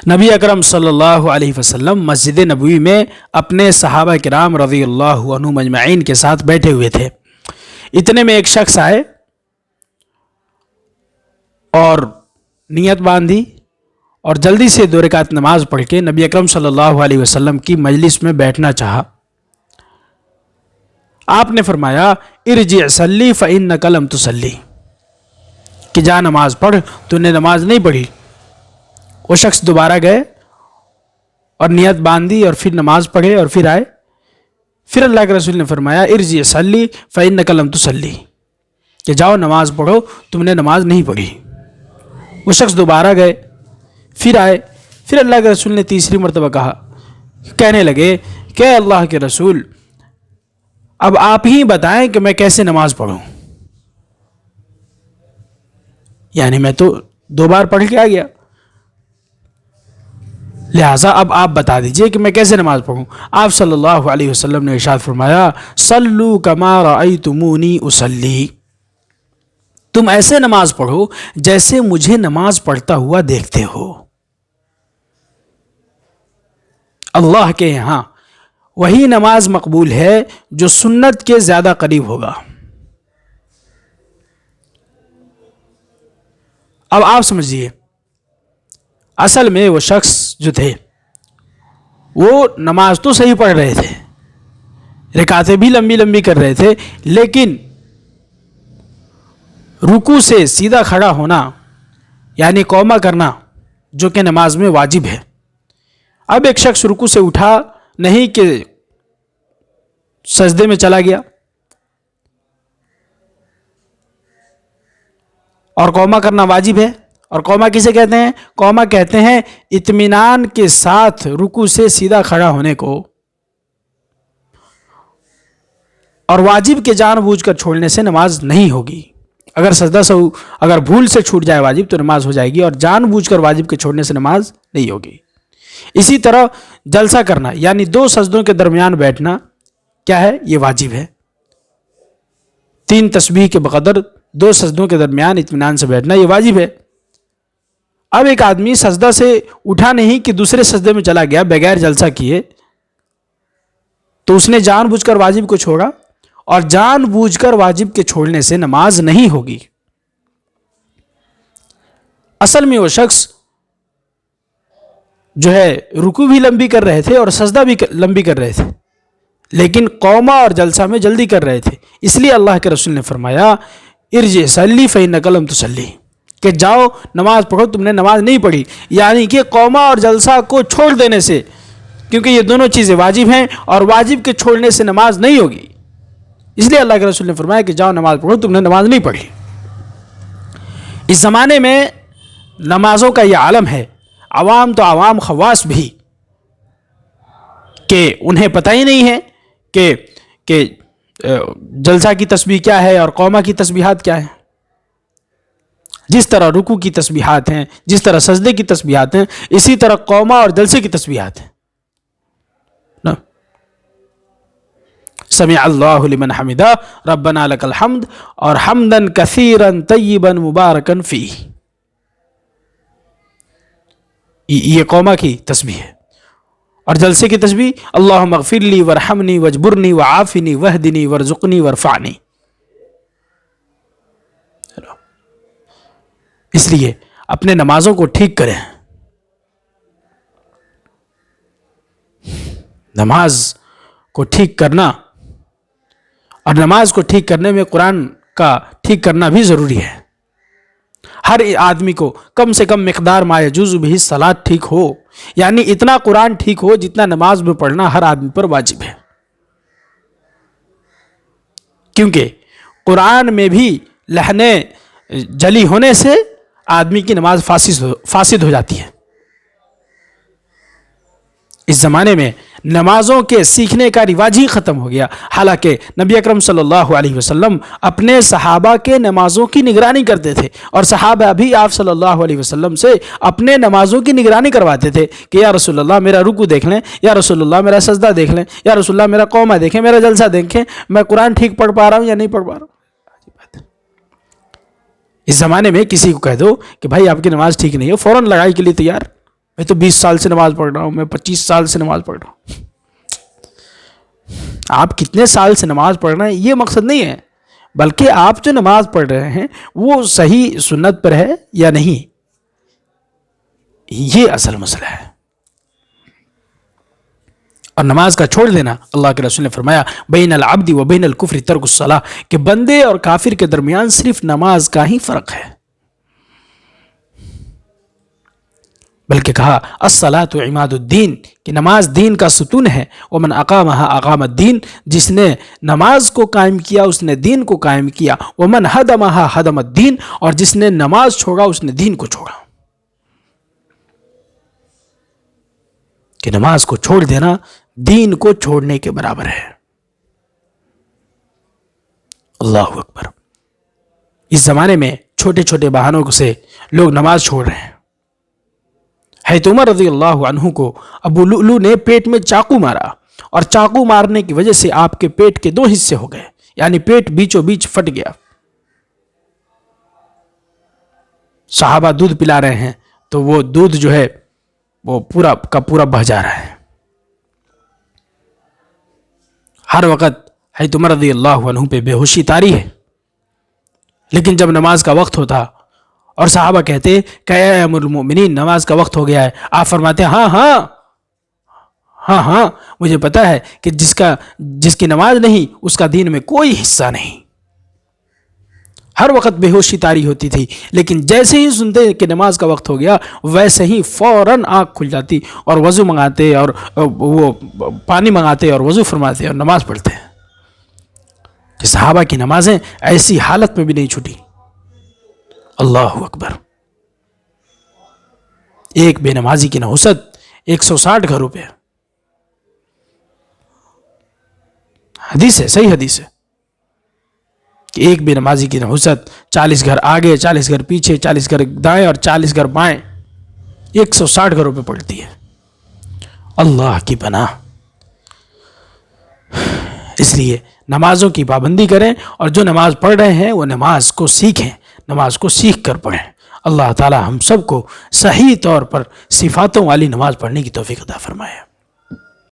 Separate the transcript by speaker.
Speaker 1: نبی اکرم صلی اللہ علیہ وسلم مسجد نبوی میں اپنے صحابہ کرام رضی اللہ عنہم اجمعین کے ساتھ بیٹھے ہوئے تھے۔ اتنے میں ایک شخص آئے اور نیت باندھی اور جلدی سے 2 رکعت نماز پڑھ کے نبی اکرم صلی اللہ علیہ وسلم کی مجلس میں بیٹھنا چاہا۔ آپ نے فرمایا ارجع صلی فإنک لم تصلی، کہ جا نماز پڑھ، تو نے نماز نہیں پڑھی۔ وہ شخص دوبارہ گئے اور نیت باندھی اور پھر نماز پڑھے اور پھر آئے۔ پھر اللہ کے رسول نے فرمایا ارجع صلی فإنک لم تصلی، کہ جاؤ نماز پڑھو، تم نے نماز نہیں پڑھی۔ وہ شخص دوبارہ گئے، پھر آئے۔ پھر اللہ کے رسول نے تیسری مرتبہ کہا، کہنے لگے کہ اللہ کے رسول اب آپ ہی بتائیں کہ میں کیسے نماز پڑھوں، یعنی میں تو 2 بار پڑھ کے آ گیا، لہٰذا اب آپ بتا دیجئے کہ میں کیسے نماز پڑھوں۔ آپ صلی اللہ علیہ وسلم نے ارشاد فرمایا صلوا کما رأیتمونی اصلی، تم ایسے نماز پڑھو جیسے مجھے نماز پڑھتا ہوا دیکھتے ہو۔ اللہ کے یہاں وہی نماز مقبول ہے جو سنت کے زیادہ قریب ہوگا۔ اب آپ سمجھیے، اصل میں وہ شخص جو تھے وہ نماز تو صحیح پڑھ رہے تھے، رکعتیں بھی لمبی لمبی کر رہے تھے، لیکن رکوع سے سیدھا کھڑا ہونا یعنی قوما کرنا جو کہ نماز میں واجب ہے۔ اب ایک شخص رکوع سے اٹھا نہیں کہ سجدے میں چلا گیا، اور قوما کرنا واجب ہے۔ اور قوما کسے کہتے ہیں؟ قوما کہتے ہیں اطمینان کے ساتھ رکوع سے سیدھا کھڑا ہونے کو، اور واجب کے جان بوجھ کر چھوڑنے سے نماز نہیں ہوگی۔ اگر سجدہ سہو اگر بھول سے چھوٹ جائے واجب تو نماز ہو جائے گی، اور جان بوجھ کر واجب کے چھوڑنے سے نماز نہیں ہوگی۔ اسی طرح جلسہ کرنا یعنی 2 سجدوں کے درمیان بیٹھنا کیا ہے؟ یہ واجب ہے۔ 3 تسبیح کے بقدر 2 سجدوں کے درمیان اطمینان سے بیٹھنا یہ واجب ہے۔ اب ایک آدمی سجدہ سے اٹھا نہیں کہ دوسرے سجدے میں چلا گیا بغیر جلسہ کیے، تو اس نے جان بوجھ کر واجب کو چھوڑا، اور جان بوجھ کر واجب کے چھوڑنے سے نماز نہیں ہوگی۔ اصل میں وہ شخص جو ہے رکوع بھی لمبی کر رہے تھے اور سجدہ بھی لمبی کر رہے تھے، لیکن قوما اور جلسہ میں جلدی کر رہے تھے، اس لیے اللہ کے رسول نے فرمایا ارجع صلی فإنک لم تصلی، کہ جاؤ نماز پڑھو، تم نے نماز نہیں پڑھی۔ یعنی کہ قوما اور جلسہ کو چھوڑ دینے سے، کیونکہ یہ دونوں چیزیں واجب ہیں اور واجب کے چھوڑنے سے نماز نہیں ہوگی، اس لیے اللہ کے رسول نے فرمایا کہ جاؤ نماز پڑھو، تم نے نماز نہیں پڑھی۔ اس زمانے میں نمازوں کا یہ عالم ہے، عوام تو عوام، خواص بھی، کہ انہیں پتہ ہی نہیں ہے کہ جلسہ کی تسبیح کیا ہے اور قوما کی تسبیحات کیا ہیں۔ جس طرح رکوع کی تسبیحات ہیں، جس طرح سجدے کی تسبیحات ہیں، اسی طرح قوما اور جلسے کی تسبیحات ہیں۔ سمع اللہ لمن حمدہ ربنا لک الحمد، اور حمدا کثیرا طیبا مبارکا فیہ، یہ قوما کی تسبیح ہے۔ اور جلسے کی تسبیح اللہم اغفر لی ورحمنی واجبرنی وعافنی واہدنی وارزقنی وارفعنی۔ اس لیے اپنے نمازوں کو ٹھیک کریں۔ نماز کو ٹھیک کرنا، اور نماز کو ٹھیک کرنے میں قرآن کا ٹھیک کرنا بھی ضروری ہے۔ ہر آدمی کو کم سے کم مقدار ما یجوز بہ الصلاۃ ٹھیک ہو، یعنی اتنا قرآن ٹھیک ہو جتنا نماز میں پڑھنا ہر آدمی پر واجب ہے، کیونکہ قرآن میں بھی لہنیں جلی ہونے سے آدمی کی نماز فاسد ہو جاتی ہے۔ اس زمانے میں نمازوں کے سیکھنے کا رواج ہی ختم ہو گیا، حالانکہ نبی اکرم صلی اللہ علیہ وسلم اپنے صحابہ کے نمازوں کی نگرانی کرتے تھے، اور صحابہ بھی آپ صلی اللہ علیہ وسلم سے اپنے نمازوں کی نگرانی کرواتے تھے کہ یا رسول اللہ میرا رکوع دیکھ لیں، یا رسول اللہ میرا سجدہ دیکھ لیں، یا رسول اللہ میرا قوما دیکھیں، میرا جلسہ دیکھیں، میں قرآن ٹھیک پڑھ پا رہا ہوں یا نہیں پڑھ پا رہا ہوں۔ اس زمانے میں کسی کو کہہ دو کہ بھائی آپ کی نماز ٹھیک نہیں ہے، فوراً لڑائی کے لیے تیار، میں تو 20 سال سے نماز پڑھ رہا ہوں، میں 25 سال سے نماز پڑھ رہا ہوں۔ آپ کتنے سال سے نماز پڑھ رہے ہیں یہ مقصد نہیں ہے، بلکہ آپ جو نماز پڑھ رہے ہیں وہ صحیح سنت پر ہے یا نہیں، یہ اصل مسئلہ ہے۔ اور نماز کا چھوڑ دینا، اللہ کے رسول نے فرمایا بین العبد و بین الکفر ترک الصلاۃ، کہ بندے اور کافر کے درمیان صرف نماز کا ہی فرق ہے، بلکہ کہا الصلاۃ عماد الدین، کہ نماز دین کا ستون ہے، ومن اقامها اقام الدین، جس نے نماز کو قائم کیا اس نے دین کو قائم کیا، ومن ہدمها ہدم الدین، اور جس نے نماز چھوڑا اس نے دین کو چھوڑا۔ کہ نماز کو چھوڑ دینا دین کو چھوڑنے کے برابر ہے۔ اللہ اکبر۔ اس زمانے میں چھوٹے چھوٹے بہانوں سے لوگ نماز چھوڑ رہے ہیں۔ حضرت عمر رضی اللہ عنہ کو ابو لؤلؤ نے پیٹ میں چاقو مارا، اور چاقو مارنے کی وجہ سے آپ کے پیٹ کے 2 حصے ہو گئے، یعنی پیٹ بیچوں بیچ پھٹ گیا۔ صحابہ دودھ پلا رہے ہیں تو وہ دودھ جو ہے وہ پورا کا پورا بہہ جا رہا ہے۔ ہر وقت حضرت عمر رضی اللہ عنہ پہ بے ہوشی طاری ہے، لیکن جب نماز کا وقت ہوتا اور صحابہ کہتے کہ اے امیر المؤمنین نماز کا وقت ہو گیا ہے، آپ فرماتے ہاں ہاں ہاں ہاں مجھے پتا ہے کہ جس کی نماز نہیں اس کا دین میں کوئی حصہ نہیں۔ ہر وقت بے ہوشی طاری ہوتی تھی، لیکن جیسے ہی سنتے کہ نماز کا وقت ہو گیا ویسے ہی فوراً آنکھ کھل جاتی اور وضو منگاتے اور وہ پانی منگاتے اور وضو فرماتے اور نماز پڑھتے۔ کہ صحابہ کی نمازیں ایسی حالت میں بھی نہیں چھوٹی۔ اللہ اکبر۔ ایک بے نمازی کی نحوست 160 گھروں پہ۔ حدیث ہے، صحیح حدیث ہے کہ ایک بے نمازی کی نحوست 40 گھر آگے، 40 گھر پیچھے، 40 گھر دائیں اور 40 گھر بائیں، 160 گھروں پہ پڑتی ہے۔ اللہ کی پناہ۔ اس لیے نمازوں کی پابندی کریں، اور جو نماز پڑھ رہے ہیں وہ نماز کو سیکھیں، نماز کو سیکھ کر پڑھیں۔ اللہ تعالی ہم سب کو صحیح طور پر صفاتوں والی نماز پڑھنے کی توفیق عطا فرمائے۔